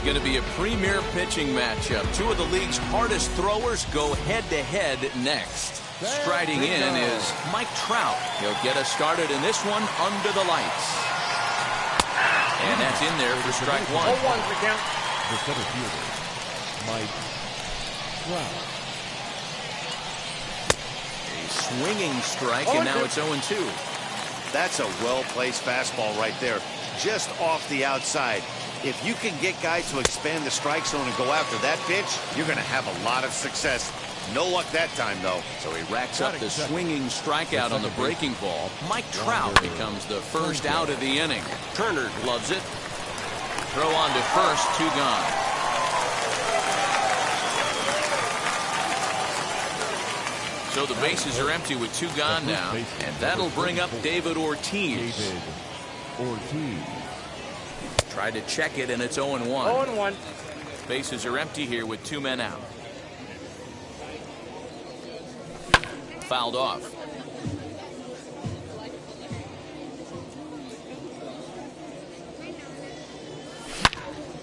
going to be a premier pitching matchup. Two of the league's hardest throwers go head-to-head next. Striding in is Mike Trout. He'll get us started in this one under the lights. And that's in there for strike one. 0-1 the count. The center fielder, Mike Trout. A swinging strike, and now it's 0-2. That's a well-placed fastball right there, just off the outside. If you can get guys to expand the strike zone and go after that pitch, you're going to have a lot of success. No luck that time, though. So he racks up the swinging strikeout on the breaking ball. Mike Trout becomes the first out of the inning. Turner gloves it. Throw on to first, 2 gone. So the bases are empty with 2 gone now, and that'll bring up David Ortiz. Tried to check it, and it's 0-1. 0-1. Bases are empty here with 2 men out. Fouled off.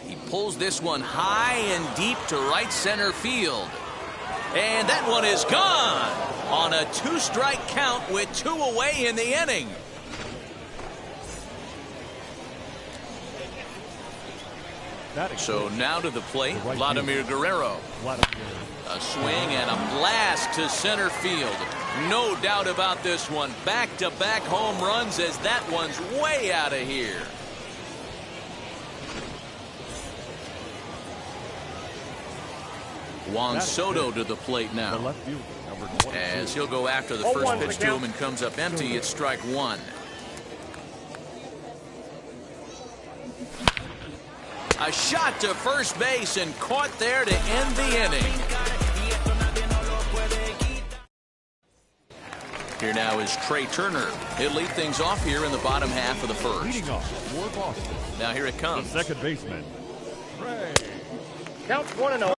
He pulls this one high and deep to right center field. And that one is gone on a 2-strike count with 2 away in the inning. So now to the plate, Vladimir Guerrero. A swing and a blast to center field. No doubt about this one. Back-to-back home runs as that one's way out of here. Juan Soto to the plate now. As he'll go after the first pitch to him and comes up empty, it's strike 1. A shot to first base and caught there to end the inning. Here now is Trey Turner. He'll lead things off here in the bottom half of the first. Leading off for Boston. Now here it comes. The second baseman, Trey. Counts 1-0.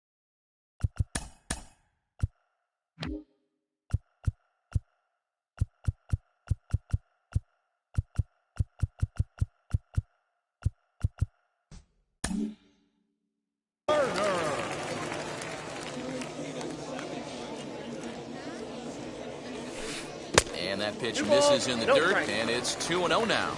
And that pitch misses in the dirt, and it's 2-0 now.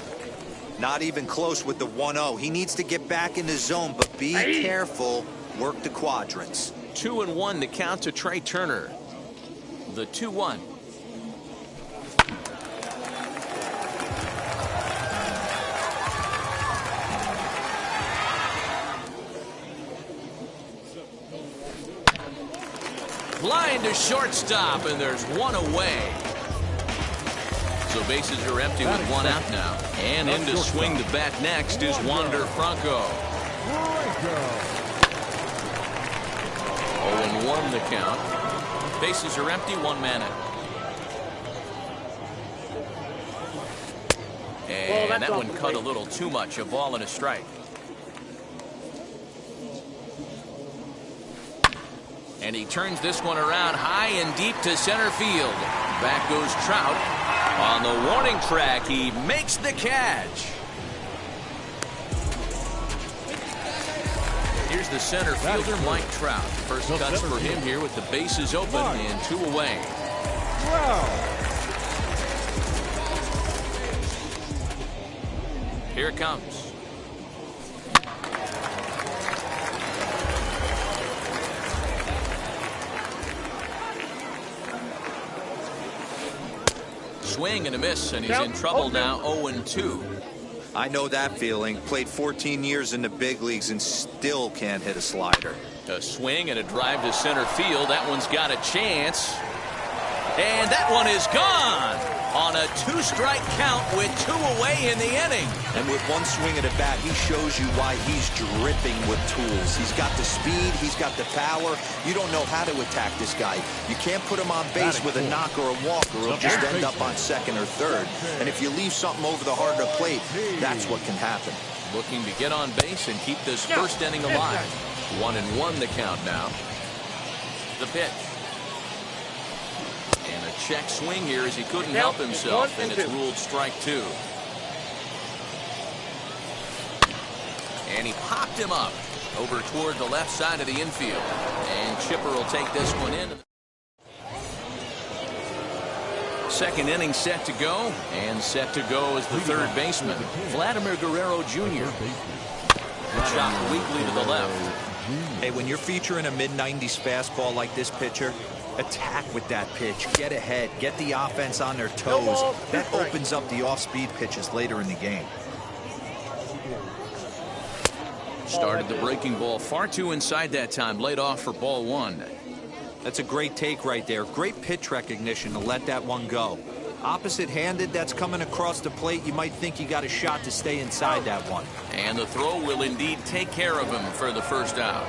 Not even close with the 1-0. He needs to get back in the zone, but be careful. Work the quadrants. 2-1 to count to Trey Turner. The 2-1. Line to shortstop, and there's 1 away. So bases are empty with 1 out now. And in to swing the bat next is Wander Franco. 0-1 the count. Bases are empty, 1 man out. And that one cut a little too much. A ball and a strike. And he turns this one around high and deep to center field. Back goes Trout. On the warning track, he makes the catch. Here's the center fielder, Mike Trout. First cuts for him here with the bases open and 2 away. Here it comes. Swing and a miss, and he's in trouble now. 0-2. I know that feeling. Played 14 years in the big leagues and still can't hit a slider. A swing and a drive to center field. That one's got a chance. And that one is gone on a 2-strike count with 2 away in the inning. And with 1 swing at a bat, he shows you why he's dripping with tools. He's got the speed, he's got the power. You don't know how to attack this guy. You can't put him on base with a knock or a walk, or he'll just end up on second or third. And if you leave something over the heart of the plate, that's what can happen. Looking to get on base and keep this first inning alive. 1-1 the count now. The pitch. And a check swing here as he couldn't help himself, and it's ruled strike 2. And he popped him up. over toward the left side of the infield. And Chipper will take this one in. Second inning set to go, and set to go is the third baseman, Vladimir Guerrero Jr. Shot weakly to the left. Hey, when you're featuring a mid-90s fastball like this pitcher, attack with that pitch. Get ahead. Get the offense on their toes. That opens up the off-speed pitches later in the game. Started the breaking ball far too inside that time. Laid off for ball one. That's a great take right there. Great pitch recognition to let that one go. Opposite-handed, that's coming across the plate. You might think you got a shot to stay inside that one. And the throw will indeed take care of him for the first out.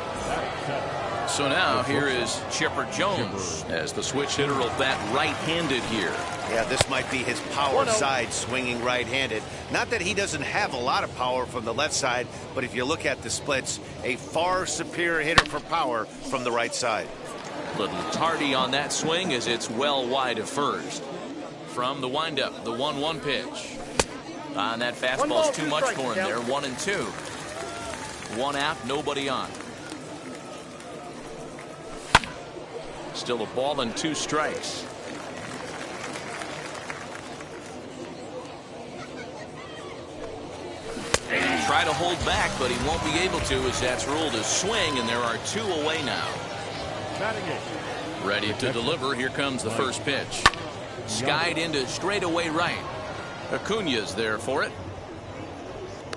So now here is Chipper Jones as the switch hitter will bat right-handed here. Yeah, this might be his power side, swinging right-handed. Not that he doesn't have a lot of power from the left side, but if you look at the splits, a far superior hitter for power from the right side. Little tardy on that swing as it's well wide of first. From the windup, the 1-1 pitch. On that fastball's too much for him there. 1-2. One out, nobody on. Still a ball and 2 strikes. Try to hold back, but he won't be able to as that's ruled a swing, and there are 2 away now. Ready to deliver. Here comes the first pitch. Skied into straightaway right. Acuna's there for it.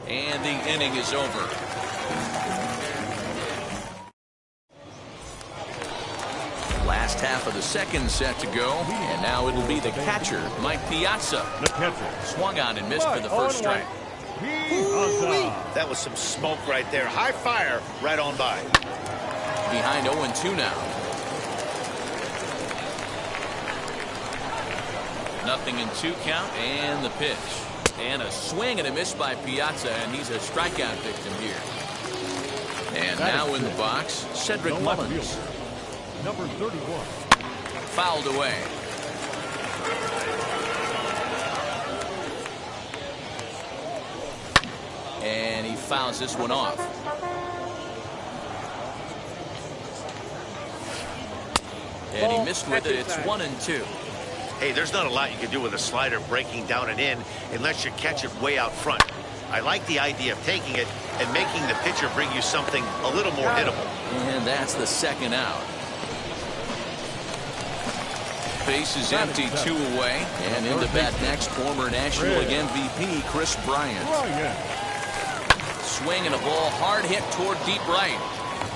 And the inning is over. Last half of the second set to go. And now it'll be the catcher, Mike Piazza. The catcher. Swung on and missed for the first strike. That was some smoke right there. High fire right on by. Behind 0-2 now. Nothing in 2 count, and the pitch. And a swing and a miss by Piazza, and he's a strikeout victim here. And now in the box, Cedric Mullins. Number 31. Fouled away. And he fouls this one off. And he missed with it. It's 1-2. Hey, there's not a lot you can do with a slider breaking down and in unless you catch it way out front. I like the idea of taking it and making the pitcher bring you something a little more hittable. And that's the second out. Base is empty, 2 away. And in the bat next, former National League MVP Chris Bryant. Swing and a ball hard hit toward deep right.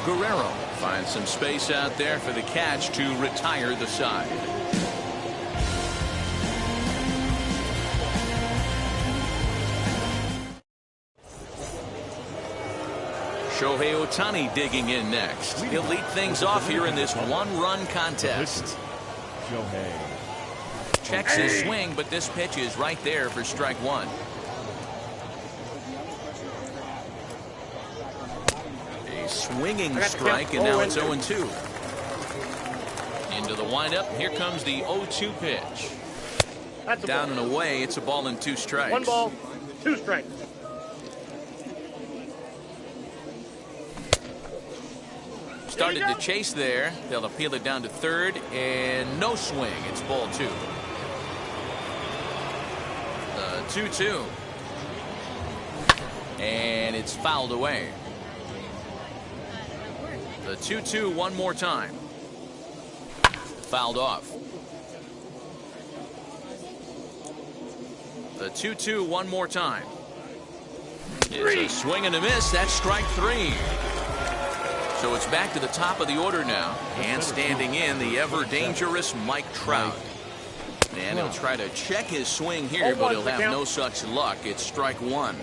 Guerrero finds some space out there for the catch to retire the side. Shohei Ohtani digging in next. He'll lead things off here in this 1-run contest. Checks his swing, but this pitch is right there for strike 1. A swinging strike, and now it's 0-2. Into the windup. Here comes the 0-2 pitch. Down and away. It's a ball and 2 strikes. 1 ball, 2 strikes. Started to chase there. They'll appeal it down to third, and no swing. It's ball 2. 2-2. And it's fouled away. The 2-2 one more time. Fouled off. The 2-2 one more time. It's a swing and a miss. That's strike 3. So it's back to the top of the order now. And standing in, the ever-dangerous Mike Trout. And he'll try to check his swing here, but he'll have no such luck. It's strike 1.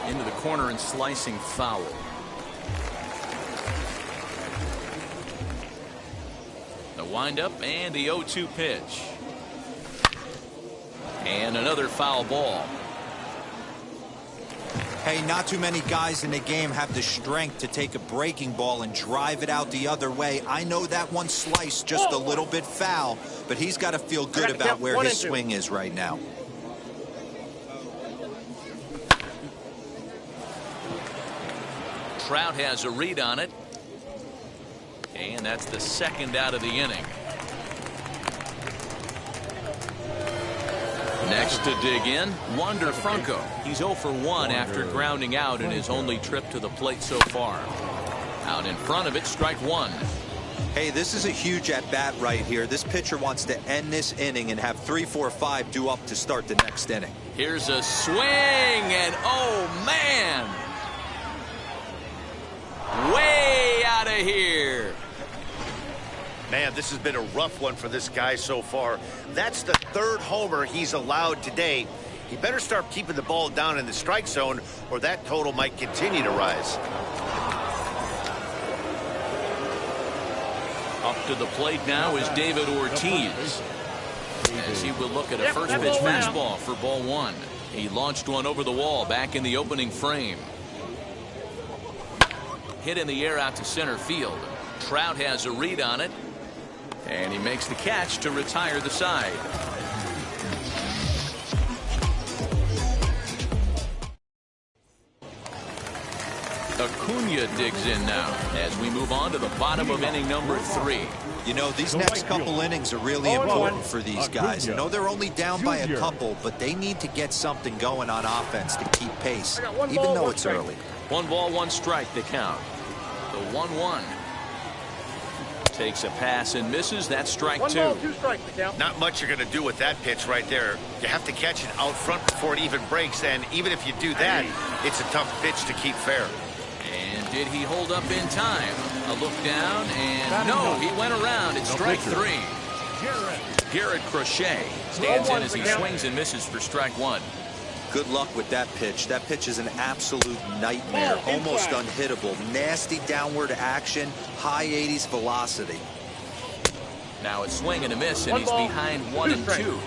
Into the corner and slicing foul. The windup and the 0-2 pitch. And another foul ball. Hey, not too many guys in the game have the strength to take a breaking ball and drive it out the other way. I know that one sliced just a little bit foul, but he's got to feel good about where his swing is right now. Trout has a read on it. And that's the second out of the inning. Next to dig in, Wander Franco. He's 0 for 1 after grounding out in his only trip to the plate so far. Out in front of it, strike one. Hey, this is a huge at-bat right here. This pitcher wants to end this inning and have 3, 4, 5 due up to start the next inning. Here's a swing, and oh, man! Way out of here. Man, this has been a rough one for this guy so far. That's the third homer he's allowed today. He better start keeping the ball down in the strike zone, or that total might continue to rise. Up to the plate now is David Ortiz, as he will look at a first pitch fastball for ball one. He launched one over the wall back in the opening frame. Hit in the air out to center field. Trout has a read on it, and he makes the catch to retire the side. Acuna digs in now as we move on to the bottom of inning number 3. You know, these next couple innings are really important for these guys. I know they're only down by a couple, but they need to get something going on offense to keep pace, even though it's early. 1 ball, 1 strike to count. The 1-1. Takes a pass and misses. That's strike 2. 1 ball, 2 strikes to count. Not much you're going to do with that pitch right there. You have to catch it out front before it even breaks, and even if you do that, it's a tough pitch to keep fair. And did he hold up in time? A look down, and no, he went around. It's strike 3. Garrett Crochet stands in as he swings and misses for strike 1. Good luck with that pitch. That pitch is an absolute nightmare, almost unhittable. Nasty downward action, high 80s velocity. Now it's swing and a miss, and he's behind 1 and 2.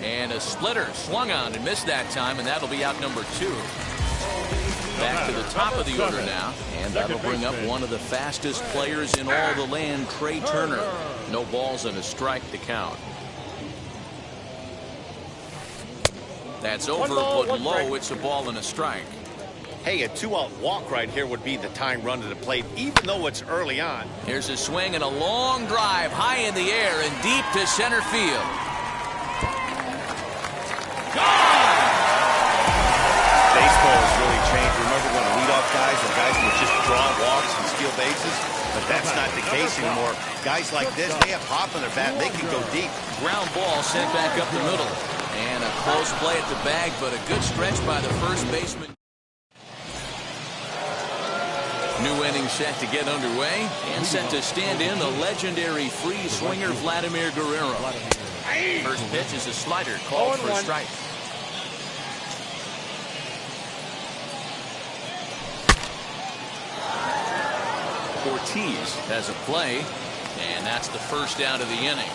And a splitter swung on and missed that time, and that'll be out number 2. Back to the top of the order now, and that'll bring up one of the fastest players in all the land, Trey Turner. No balls and a strike to count. That's over, but low. It's a ball and a strike. Hey, a 2-out walk right here would be the tying run to the plate, even though it's early on. Here's a swing and a long drive high in the air and deep to center field. Gone! Baseball has really changed. Remember when leadoff guys or guys would just draw walks and steal bases? But that's not the case anymore. Guys like this, they have pop in their bat. They can go deep. Ground ball sent back up the middle. And a close play at the bag, but a good stretch by the first baseman. New inning set to get underway, and set to stand in the legendary free swinger Vladimir Guerrero. First pitch is a slider called for a strike. Ortiz has a play, and that's the first out of the inning.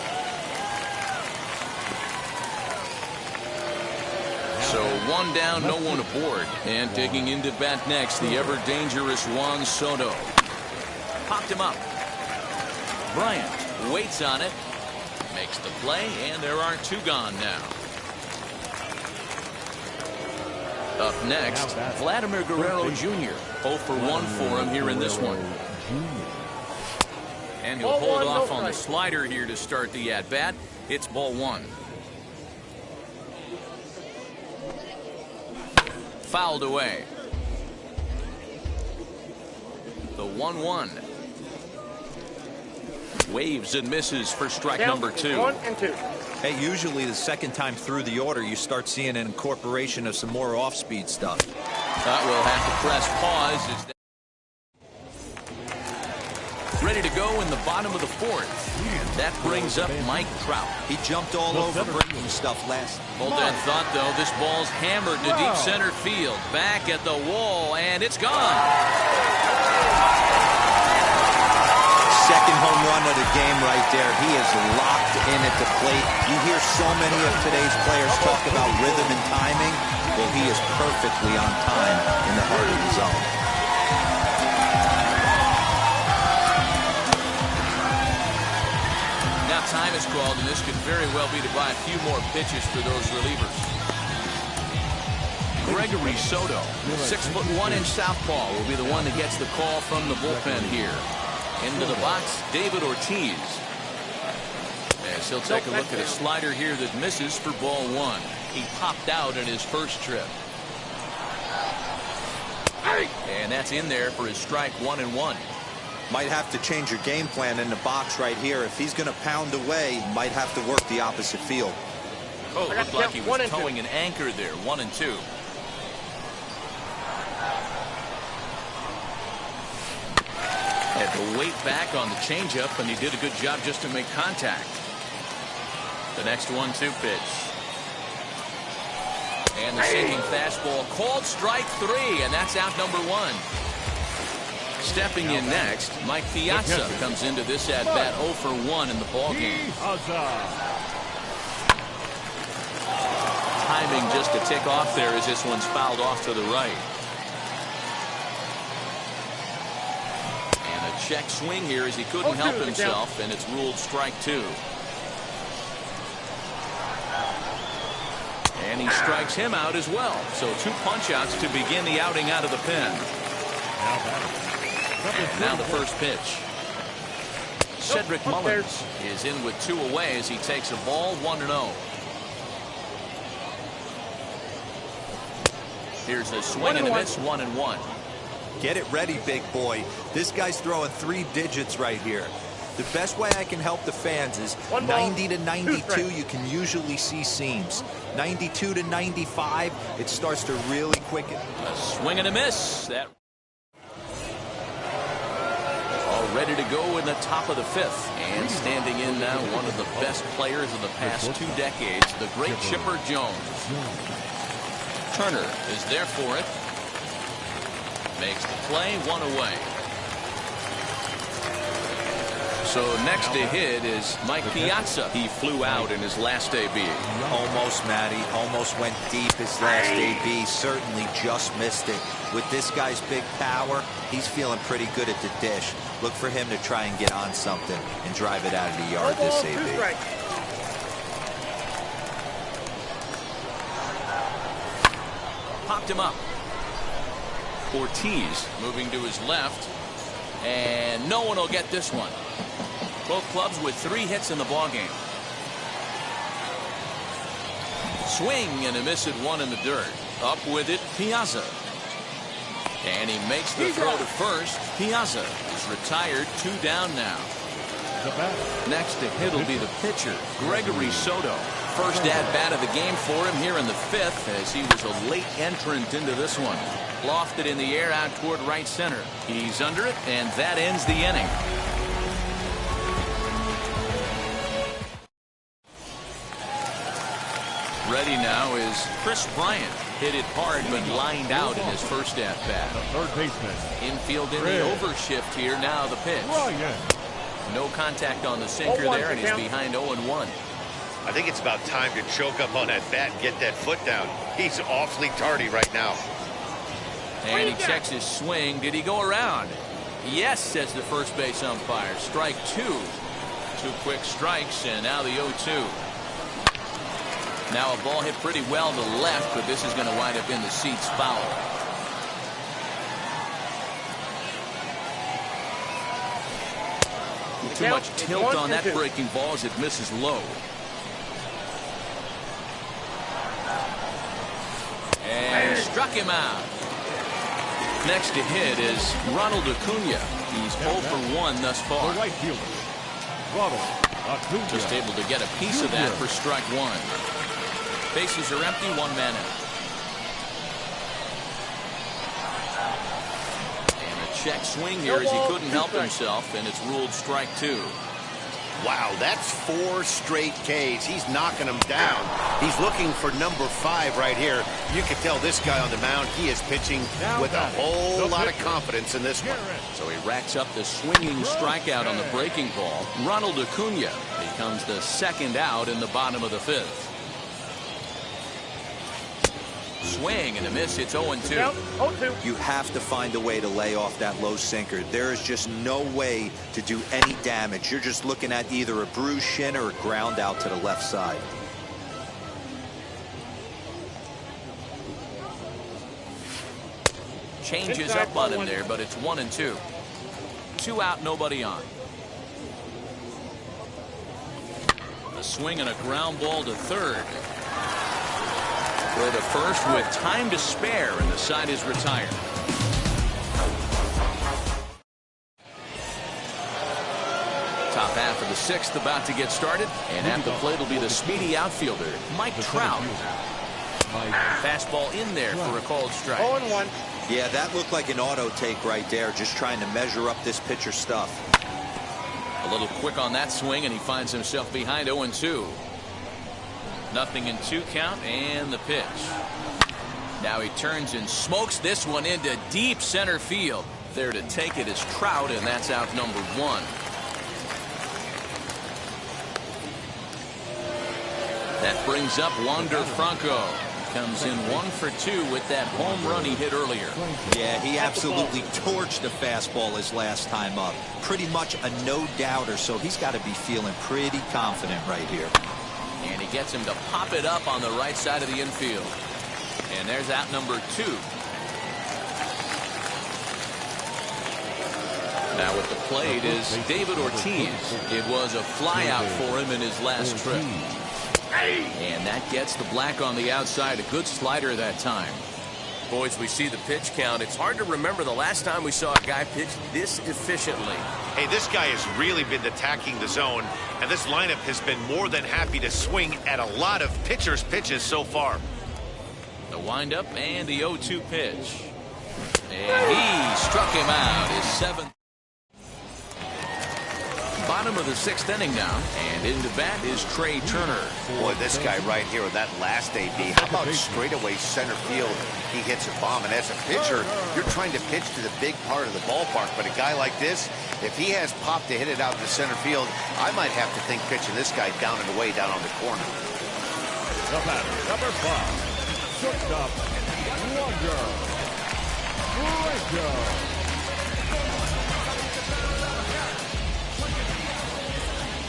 So 1 down, no one aboard. And digging into bat next, the ever-dangerous Juan Soto. Popped him up. Bryant waits on it. Makes the play, and there are 2 gone now. Up next, Vladimir Guerrero Jr. 0 for 1 for him here in this one. And he'll hold off on the slider here to start the at-bat. It's ball 1. Fouled away. The 1-1. Waves and misses for strike number 2. 1 and 2. Hey, usually the second time through the order, you start seeing an incorporation of some more off-speed stuff. We'll have to press pause. Ready to go in the bottom of the 4th. That brings up Mike Trout. He jumped all over breaking stuff last. Hold that thought, though. This ball's hammered to deep center field. Back at the wall, and it's gone. Second home run of the game right there. He is locked in at the plate. You hear so many of today's players talk about rhythm and timing. Well, he is perfectly on time in the heart of the zone. Now time is called, and this could very well be to buy a few more pitches for those relievers. Gregory Soto, 6'1" southpaw, will be the one that gets the call from the bullpen here. Into the box, David Ortiz. As he'll take a look at a slider here that misses for ball one. He popped out in his first trip. And that's in there for his strike 1-1. Might have to change your game plan in the box right here. If he's going to pound away, might have to work the opposite field. Oh, looked like he was towing an anchor there. 1-2. Had to wait back on the changeup, and he did a good job just to make contact. The next 1-2 pitch. And the sinking fastball called strike 3, and that's out number 1. Stepping in next, Mike Piazza comes into this at bat 0 for 1 in the ballgame. Timing just to tick off there as this one's fouled off to the right. And a check swing here as he couldn't help himself, and it's ruled strike 2. And he strikes him out as well. So 2 punch-outs to begin the outing out of the pen. Now the first pitch. Cedric Mullins is in with 2 away as he takes a ball 1-0. Here's a swing and a miss, 1-1. Get it ready, big boy. This guy's throwing 3 digits right here. The best way I can help the fans is 90 to 92, you can usually see seams. 92 to 95, it starts to really quicken. A swing and a miss. That all ready to go in the top of the 5th. And standing in now, one of the best players of the past 2 decades, the great Chipper Jones. Turner is there for it. Makes the play, 1 away. So next to hit is Mike Piazza. He flew out in his last AB. Almost, Matty. Almost went deep his last AB. Certainly just missed it. With this guy's big power, he's feeling pretty good at the dish. Look for him to try and get on something and drive it out of the yard this AB. Popped him up. Ortiz moving to his left. And no one will get this one. Both clubs with 3 hits in the ballgame. Swing and a miss at 1 in the dirt. Up with it, Piazza. And he makes the throw to first. Piazza is retired, 2 down now. Next to hit will be the pitcher, Gregory Soto. First at-bat of the game for him here in the 5th as he was a late entrant into this one. Lofted in the air out toward right center. He's under it, and that ends the inning. Ready now is Chris Bryant. Hit it hard, but lined out in his first at-bat. Third baseman. Infield in the overshift here. Now the pitch. No contact on the sinker there, and he's behind 0-1. I think it's about time to choke up on that bat and get that foot down. He's awfully tardy right now. And he checks his swing. Did he go around? Yes, says the first base umpire. Strike 2. 2 quick strikes, and now the 0-2. Now a ball hit pretty well to the left, but this is going to wind up in the seats foul. Too much tilt on that breaking ball as it misses low. And struck him out. Next to hit is Ronald Acuna. He's 0 for 1 thus far. The right fielder, Ronald Acuna. Just able to get a piece of that for strike 1. Bases are empty, 1 man out. And a check swing here as he couldn't help himself, and it's ruled strike 2. Wow, that's 4 straight Ks. He's knocking them down. He's looking for number 5 right here. You can tell this guy on the mound, he is pitching with a whole lot of confidence in this one. So he racks up the swinging strikeout on the breaking ball. Ronald Acuna becomes the 2nd out in the bottom of the 5th. Swing and a miss. It's 0-2. You have to find a way to lay off that low sinker. There is just no way to do any damage. You're just looking at either a bruised shin or a ground out to the left side. changes up on him there, but it's 1-2. 2 out, nobody on. A swing and a ground ball to third. Go to first with time to spare, and the side is retired. Top half of the 6th about to get started, and at the plate will be the speedy outfielder, Mike Trout. Fastball in there for a called strike. 0-1. Yeah, that looked like an auto take right there, just trying to measure up this pitcher's stuff. A little quick on that swing, and he finds himself behind 0-2. 0-2 count, and the pitch. Now he turns and smokes this one into deep center field. There to take it is Trout, and that's out number 1. That brings up Wander Franco. Comes in 1 for 2 with that home run he hit earlier. Yeah, he absolutely torched the fastball his last time up. Pretty much a no-doubter, so he's got to be feeling pretty confident right here. And he gets him to pop it up on the right side of the infield. And there's out number 2. Now at the plate is David Ortiz. It was a flyout for him in his last trip. And that gets the black on the outside. A good slider that time. Boys, we see the pitch count. It's hard to remember the last time we saw a guy pitch this efficiently. Hey, this guy has really been attacking the zone, and this lineup has been more than happy to swing at a lot of pitchers' pitches so far. The windup and the 0-2 pitch. And he struck him out. His 7th. Bottom of the 6th inning now, and into bat is Trey Turner. Boy, this guy right here with that last AB, how about straightaway center field? He hits a bomb, and as a pitcher, you're trying to pitch to the big part of the ballpark, but a guy like this, if he has pop to hit it out to center field, I might have to think pitching this guy down and away down on the corner. The batter, number 5, shortstop, Wander Franco.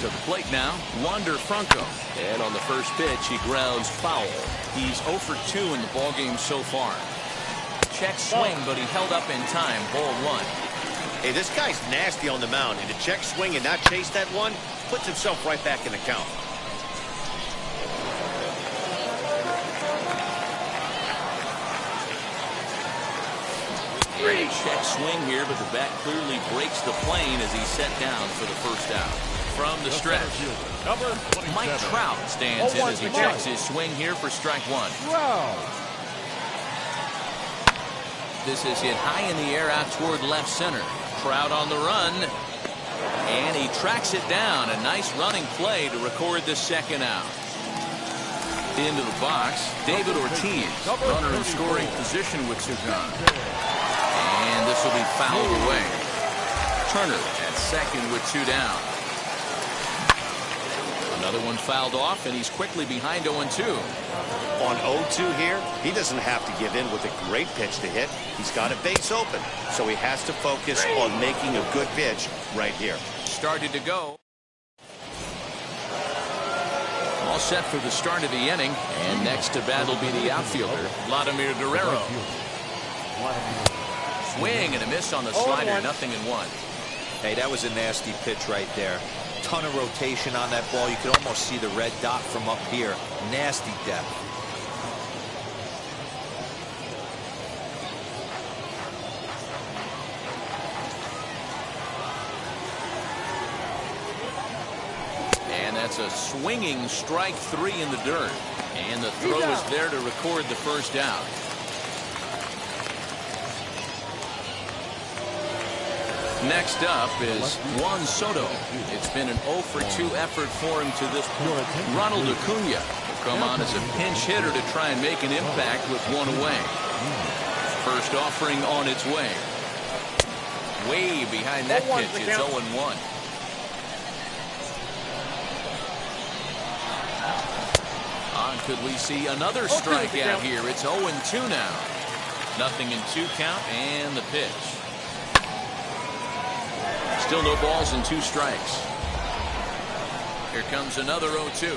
To the plate now, Wander Franco. And on the first pitch, he grounds foul. He's 0 for 2 in the ballgame so far. Check swing, but he held up in time. Ball 1. Hey, this guy's nasty on the mound, and to check swing and not chase that one, puts himself right back in the count. A check swing here, but the bat clearly breaks the plane as he's set down for the first out. From the stretch, Mike Trout stands in as he checks his swing here for strike 1. This is hit high in the air out toward left center. Trout on the run, and he tracks it down. A nice running play to record the 2nd out. Into the box, David Ortiz, runner in scoring position with 2 gone. And this will be fouled away. Turner at second with 2 down. Another one fouled off, and he's quickly behind 0-2. On 0-2 here, he doesn't have to give in with a great pitch to hit. He's got a base open, so he has to focus on making a good pitch right here. Started to go. All set for the start of the inning, and next to bat will be the outfielder, Vladimir Guerrero. Swing and a miss on the slider, 0-1. Hey, that was a nasty pitch right there. Ton of rotation on that ball. You could almost see the red dot from up here. Nasty depth. And that's a swinging strike 3 in the dirt. And the throw is there to record the first out. Next up is Juan Soto. It's been an 0 for 2 effort for him to this point. Ronald Acuna will come on as a pinch hitter to try and make an impact with 1 away. First offering on its way. Way behind that pitch. It's 0-1. Could we see another strikeout here? It's 0-2 now. 0-2 count and the pitch. Still no balls and 2 strikes. Here comes another 0-2.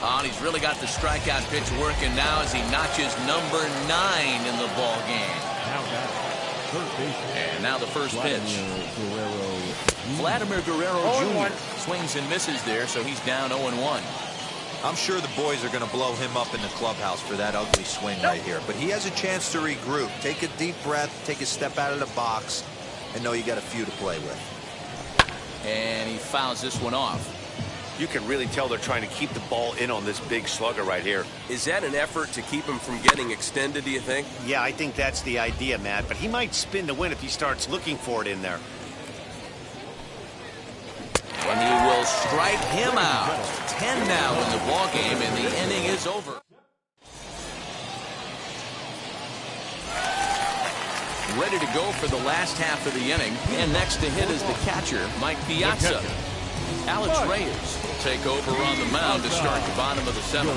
Oh, and he's really got the strikeout pitch working now as he notches number 9 in the ball game. Now that third base. And now the first pitch. Vladimir Guerrero Jr. swings and misses there, so he's down 0-1. I'm sure the boys are going to blow him up in the clubhouse for that ugly swing right here. But he has a chance to regroup. Take a deep breath, take a step out of the box, and know you got a few to play with. And he fouls this one off. You can really tell they're trying to keep the ball in on this big slugger right here. Is that an effort to keep him from getting extended, do you think? Yeah, I think that's the idea, Matt. But he might spin to win if he starts looking for it in there. And he will strike him out. 10 now in the ball game, and the inning is over. Ready to go for the last half of the inning. And next to hit is the catcher, Mike Piazza. Alex Reyes will take over on the mound to start the bottom of the 7th.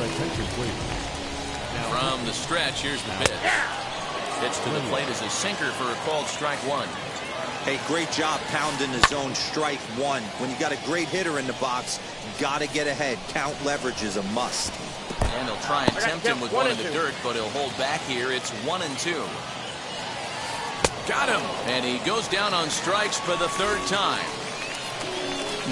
From the stretch, here's the pitch. Pitch to the plate is a sinker for a called strike 1. Hey, great job pounding the zone, strike 1. When you got a great hitter in the box, you got to get ahead. Count leverage is a must. And they'll try and tempt him with one in the dirt, but he'll hold back here. It's 1-2. Got him. And he goes down on strikes for the 3rd time.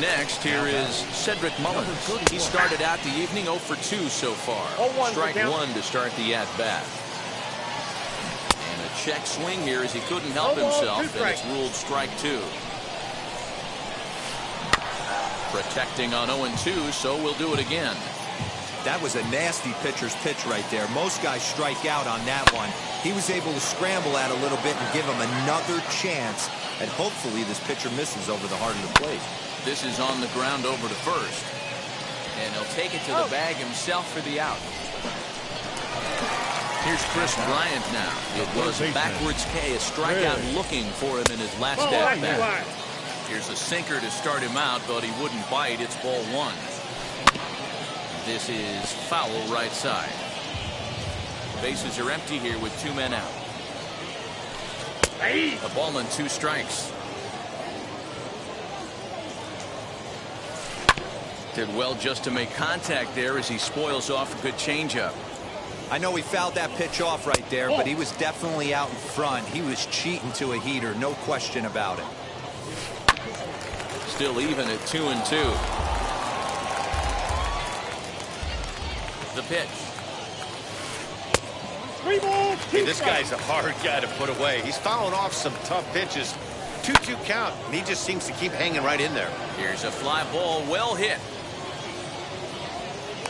Next, here is Cedric Mullins. He started out the evening 0 for 2 so far. Strike 1 to start the at-bat. And a check swing here as he couldn't help himself, and it's ruled strike 2. Protecting on 0-2, so we'll do it again. That was a nasty pitcher's pitch right there. Most guys strike out on that one. He was able to scramble out a little bit and give him another chance, and hopefully this pitcher misses over the heart of the plate. This is on the ground over to first. And he'll take it to the bag himself for the out. Here's Chris Bryant now. It was backwards K, a strikeout looking for him in his last at-bat. Here's a sinker to start him out, but he wouldn't bite. It's ball 1. This is foul right side. Bases are empty here with 2 men out. A ball and 2 strikes. Did well just to make contact there as he spoils off a good changeup. I know he fouled that pitch off right there, but he was definitely out in front. He was cheating to a heater, no question about it. Still even at 2-2. The pitch. Hey, this guy's a hard guy to put away. He's fouling off some tough pitches. 2-2 count, and he just seems to keep hanging right in there. Here's a fly ball, well hit.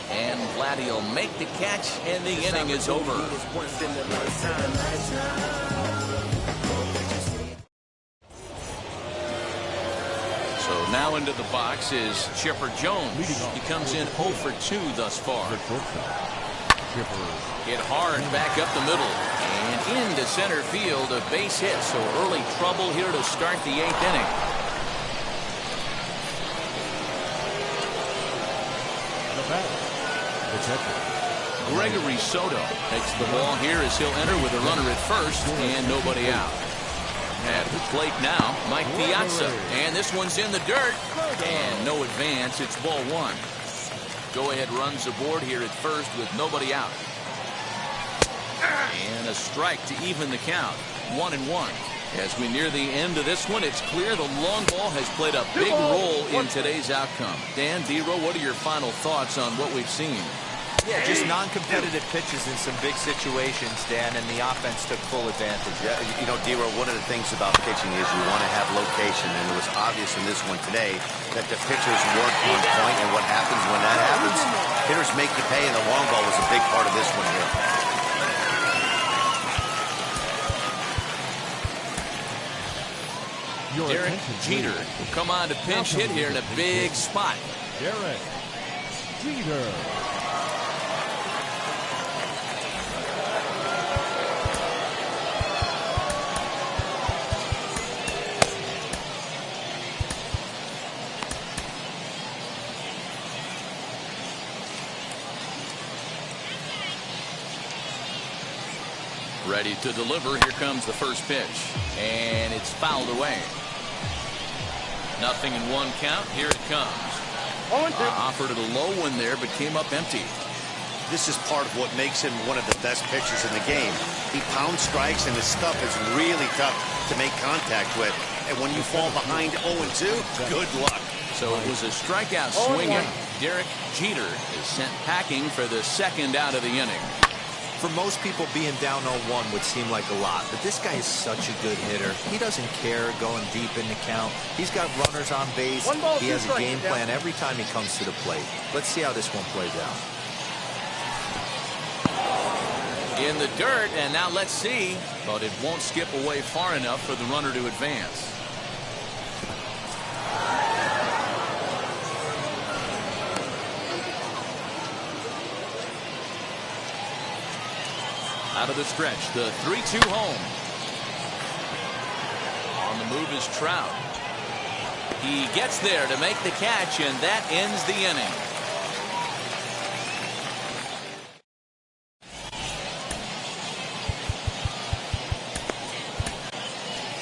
And Vladdy will make the catch, and the inning is over. So now into the box is Chipper Jones. He comes in 0 for 2 thus far. Hit hard back up the middle. And into center field, a base hit. So early trouble here to start the 8th inning. Gregory Soto takes the ball here as he'll enter with a runner at first and nobody out. At the plate now, Mike Piazza. And this one's in the dirt. And no advance. It's ball 1. Go-ahead runs aboard here at first with nobody out. And a strike to even the count. 1-1. As we near the end of this one, it's clear the long ball has played a big role in today's outcome. Dan, D-Row, what are your final thoughts on what we've seen? Yeah, just non-competitive pitches in some big situations, Dan, and the offense took full advantage. Yeah, you know, D-Row, one of the things about pitching is you want to have location, and it was obvious in this one today that the pitchers weren't on point, and what happens when that happens? Hitters make you pay, and the long ball was a big part of this one here. Derek Jeter will come on to pinch hit here in a big spot. Derek Jeter. Ready to deliver. Here comes the first pitch. And it's fouled away. 0-1 count. Here it comes. 0-2. Offered it a low one there, but came up empty. This is part of what makes him one of the best pitchers in the game. He pounds strikes, and his stuff is really tough to make contact with. And when you fall behind 0-2, good luck. So it was a strikeout swinging. Derek Jeter is sent packing for the second out of the inning. For most people, being down 0-1 would seem like a lot, but this guy is such a good hitter. He doesn't care going deep in the count. He's got runners on base. 1 ball, He 2 has a strikes, game yeah. plan every time he comes to the plate. Let's see how this one plays out. In the dirt, and now let's see. But it won't skip away far enough for the runner to advance. Out of the stretch, the 3-2 home. On the move is Trout. He gets there to make the catch, and that ends the inning.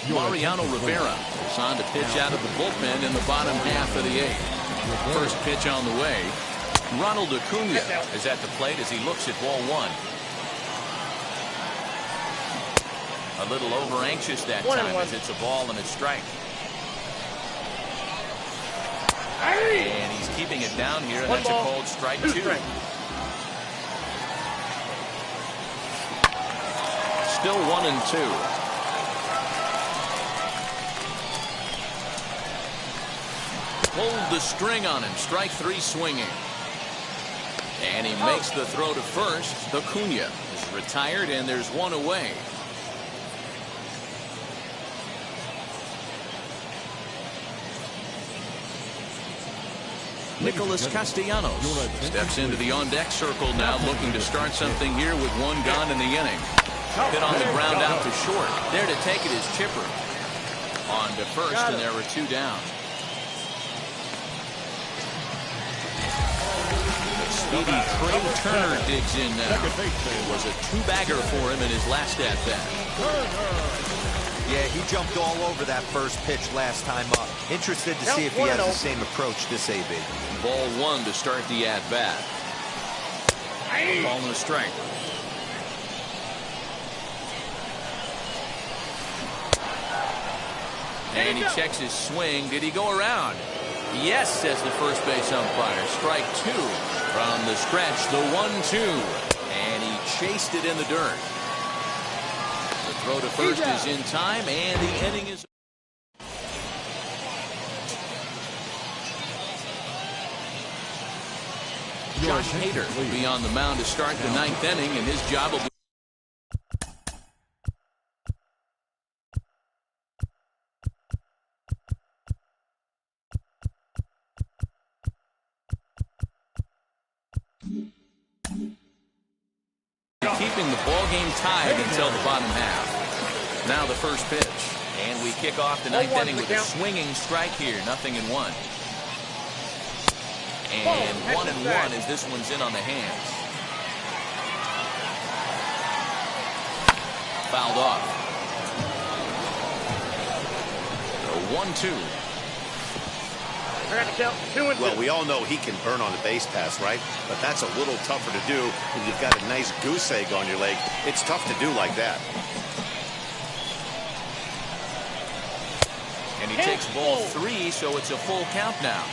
Mariano Rivera is on to pitch out of the bullpen in the bottom half of the eighth. First pitch on the way. Ronald Acuna is at the plate as he looks at ball one. A little over anxious that time as it's a ball and a strike. And he's keeping it down here, and that's a called strike two. Still 1-2. Pulled the string on him. Strike three swinging. And he makes the throw to first. Acuna is retired, and there's one away. Nicholas Castellanos steps into the on-deck circle now, looking to start something here with one gone in the inning. Hit on the ground out to short. There to take it is Chipper. On to first, and there are two down. Speedy Trey Turner digs in now. It was a two-bagger for him in his last at-bat. Yeah, he jumped all over that first pitch last time up. Interested to see if he has the same approach this AB. Ball one to start the at-bat. Ball and a strike. And he checks his swing. Did he go around? Yes, says the first base umpire. Strike two from the stretch, the 1-2. And he chased it in the dirt. The throw to first is in time, and the inning is... Josh Hader will be on the mound to start the ninth inning, and his job will be... keeping the ball game tied until the bottom half. Now the first pitch, and we kick off the ninth inning with a swinging strike here. 0-1. And 1-1 as this one's in on the hands. Fouled off. So 1-2. Well, we all know he can burn on the base pass, right? But that's a little tougher to do when you've got a nice goose egg on your leg. It's tough to do like that. And he takes ball three, so it's a full count now.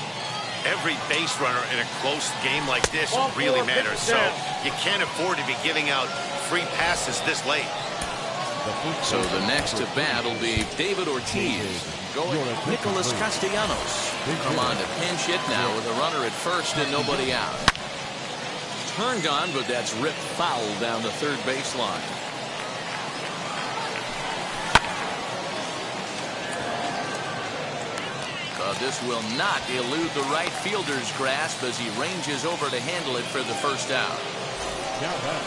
Every base runner in a close game like this really matters, so you can't afford to be giving out free passes this late. So the next at bat will be David Ortiz. Going Nicholas Castellanos. Come on to pinch hit now with a runner at first and nobody out. Turned on, but that's ripped foul down the third baseline. This will not elude the right fielder's grasp as he ranges over to handle it for the first out.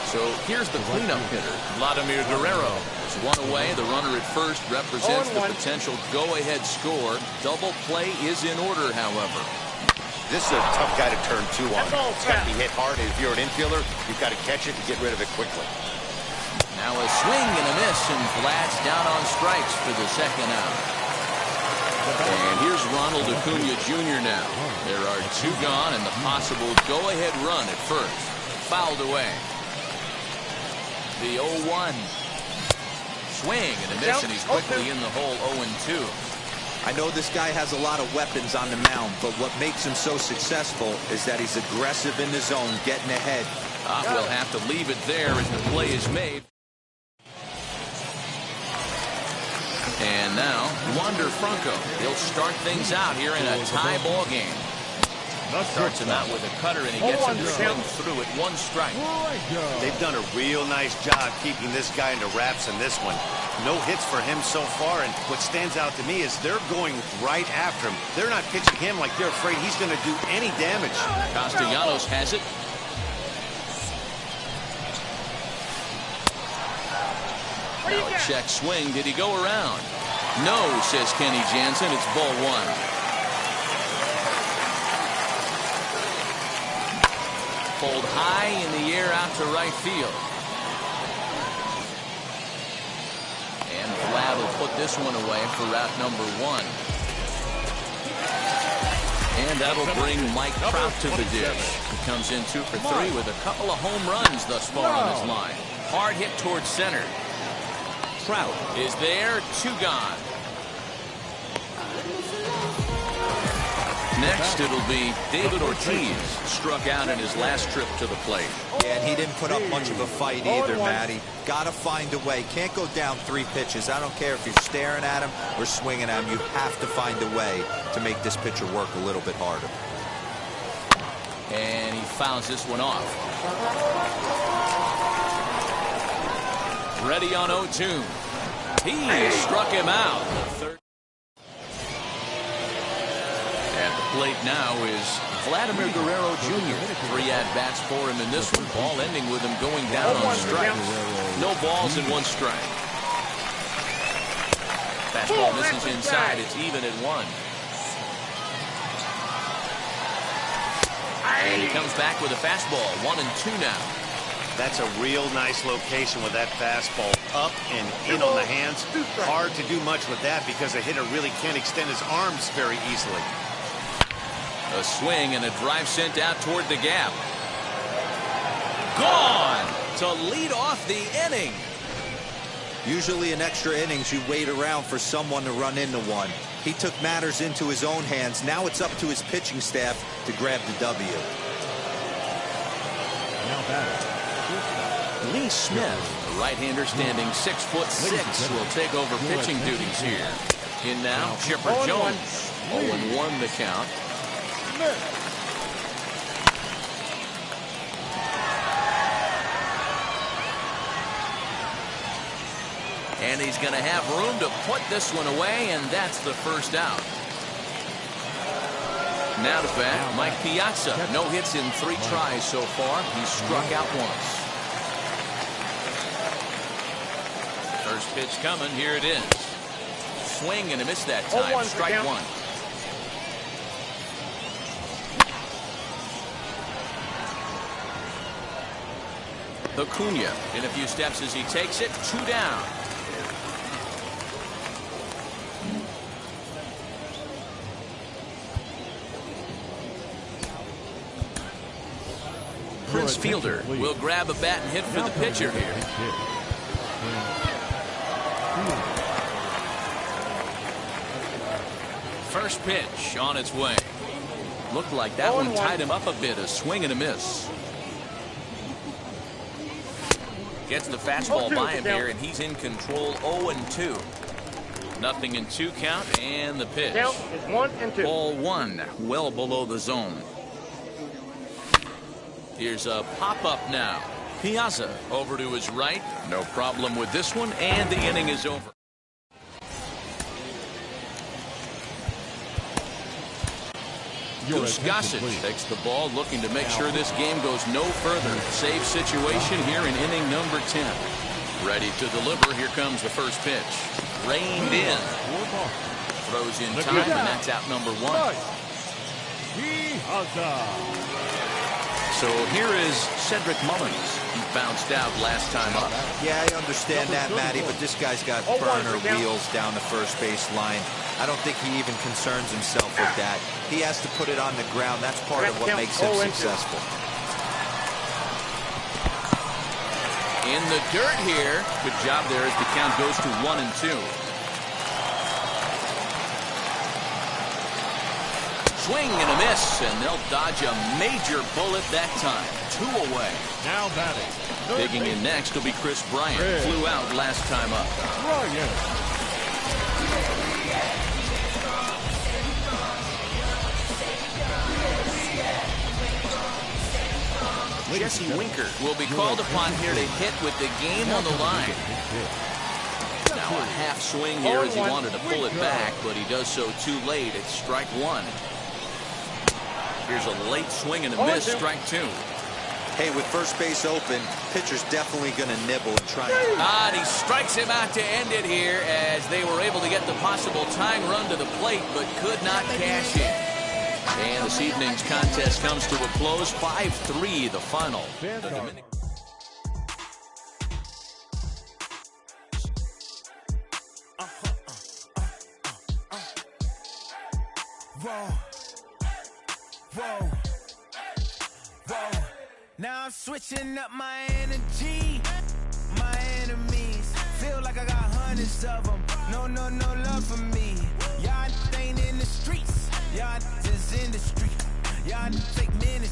So here's the cleanup hitter, Vladimir Guerrero. There's one away. The runner at first represents the potential go-ahead score. Double play is in order, however. This is a tough guy to turn two on. It's got to be hit hard. If you're an infielder, you've got to catch it and get rid of it quickly. Now a swing and a miss, and Vlad's down on strikes for the second out. And here's Ronald Acuna Jr. now. There are 2 gone and the possible go-ahead run at first. Fouled away. The 0-1. Swing and a miss, and he's quickly in the hole 0-2. I know this guy has a lot of weapons on the mound, but what makes him so successful is that he's aggressive in the zone, getting ahead. We'll have to leave it there as the play is made. And now, Wander Franco. He'll start things out here in a tie ball game. Starts him out with a cutter, and he gets him to swing through at 1 strike. They've done a real nice job keeping this guy into wraps in this one. No hits for him so far, and what stands out to me is they're going right after him. They're not pitching him like they're afraid he's going to do any damage. Castellanos has it. Now a check swing. Did he go around? No, says Kenny Jansen. It's ball 1. Pulled high in the air out to right field. And Vlad will put this one away for route number 1. And that'll bring Mike Trout to the dish. He comes in 2 for 3 with a couple of home runs thus far on his line. Hard hit towards center. Trout is there, 2 gone. Next, it'll be David Ortiz, struck out in his last trip to the plate. Yeah, and he didn't put up much of a fight either, Matty. Got to find a way. Can't go down 3 pitches. I don't care if you're staring at him or swinging at him. You have to find a way to make this pitcher work a little bit harder. And he fouls this one off. Ready on 0-2. He struck him out. At the plate now is Vladimir Guerrero Jr. 3 at-bats for him in this one. Ball ending with him going down on strikes. No balls and 1 strike. Fastball misses inside. It's even at 1. And he comes back with a fastball. 1-2 now. That's a real nice location with that fastball. Up and in on the hands. Hard to do much with that because a hitter really can't extend his arms very easily. A swing and a drive sent out toward the gap. Gone to lead off the inning. Usually in extra innings, you wait around for someone to run into one. He took matters into his own hands. Now it's up to his pitching staff to grab the W. Lee Smith, the right-hander standing 6'6", will take over pitching duties here. In now, Chipper Jones. 0-1 the count. And he's going to have room to put this one away, and that's the first out. Now to bat, Mike Piazza. No hits in 3 tries so far. He's struck out once. First pitch coming. Here it is. Swing and a miss that time. Strike 1. Acuna in a few steps as he takes it. 2 down. Prince Fielder will grab a bat and hit for the pitcher here. First pitch on its way. Looked like that one tied him up a bit. A swing and a miss. Gets the fastball by him here, and he's in control. 0-2. Nothing in 2 count, and the pitch. Count is 1-2. Ball 1, well below the zone. Here's a pop-up now. Piazza over to his right. No problem with this one, and the inning is over. Goose Gossage takes the ball, looking to make sure this game goes no further. Safe situation here in inning number 10. Ready to deliver. Here comes the first pitch. Reined in. Throws in time, and that's out number 1. So here is Cedric Mullins. He bounced out last time up. Yeah, I understand that, Matty, but this guy's got burner wheels down the first base line. I don't think he even concerns himself with that. He has to put it on the ground. That's part of what makes him successful. In the dirt here. Good job there as the count goes to 1-2. Swing and a miss, and they'll dodge a major bullet that time. 2 away. Now batting. Digging in next will be Chris Bryant. Flew out last time up. Bryant. Jesse Winker will be called upon here to hit with the game on the line. Now a half swing here as he wanted to pull it back, but he does so too late. It's strike 1. Here's a late swing and a miss, strike 2. Hey, with first base open, pitcher's definitely going to nibble and try. And he strikes him out to end it here as they were able to get the possible tying run to the plate, but could not cash in. And this evening's contest comes to a close, 5-3 the final. Whoa. Now I'm switching up my energy. My enemies feel like I got hundreds of them. No love for me. Y'all ain't in the streets. Y'all just in the street. Y'all take minutes.